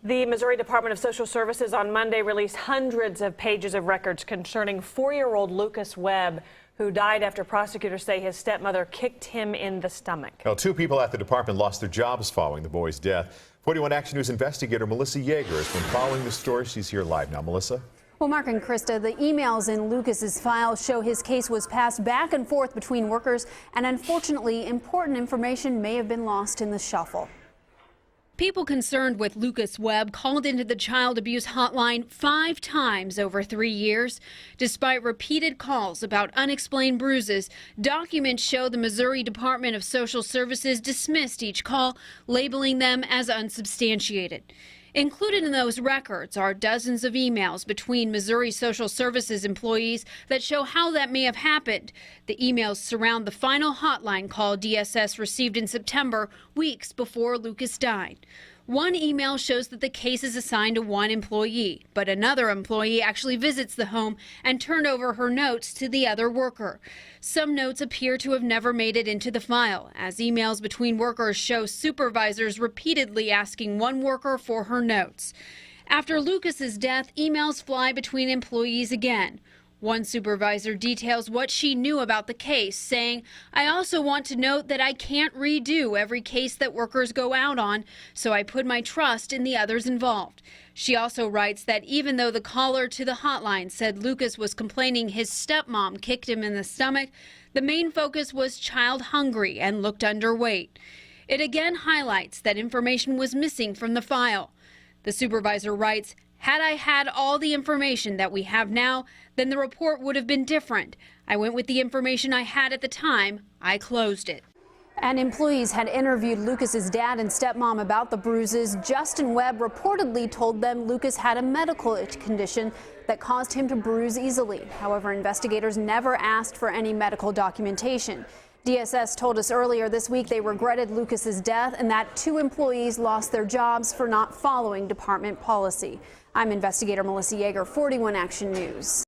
The Missouri Department of Social Services on Monday released hundreds of pages of records concerning 4-year-old Lucas Webb, who died after prosecutors say his stepmother kicked him in the stomach. Well, 2 people at the department lost their jobs following the boy's death. 41 Action News investigator Melissa Yeager has been following the story. She's here live now. Melissa? Well, Mark and Krista, the emails in Lucas's file show his case was passed back and forth between workers, and unfortunately, important information may have been lost in the shuffle. People concerned with Lucas Webb called into the child abuse hotline 5 times over 3 years. Despite repeated calls about unexplained bruises, documents show the Missouri Department of Social Services dismissed each call, labeling them as unsubstantiated. Included in those records are dozens of emails between Missouri Social Services employees that show how that may have happened. The emails surround the final hotline call DSS received in September, weeks before Lucas died. One email shows that the case is assigned to one employee, but another employee actually visits the home and turned over her notes to the other worker. Some notes appear to have never made it into the file, as emails between workers show supervisors repeatedly asking one worker for her notes. After Lucas's death, emails fly between employees again. One supervisor details what she knew about the case, saying, "I also want to note that I can't redo every case that workers go out on, so I put my trust in the others involved." She also writes that even though the caller to the hotline said Lucas was complaining his stepmom kicked him in the stomach, the main focus was child hungry and looked underweight. It again highlights that information was missing from the file. The supervisor writes, "Had I had all the information that we have now, then the report would have been different. I went with the information I had at the time. I closed it." And employees had interviewed Lucas's dad and stepmom about the bruises. Justin Webb reportedly told them Lucas had a medical condition that caused him to bruise easily. However, investigators never asked for any medical documentation. DSS told us earlier this week they regretted Lucas's death and that 2 employees lost their jobs for not following department policy. I'm investigator Melissa Yeager, 41 Action News.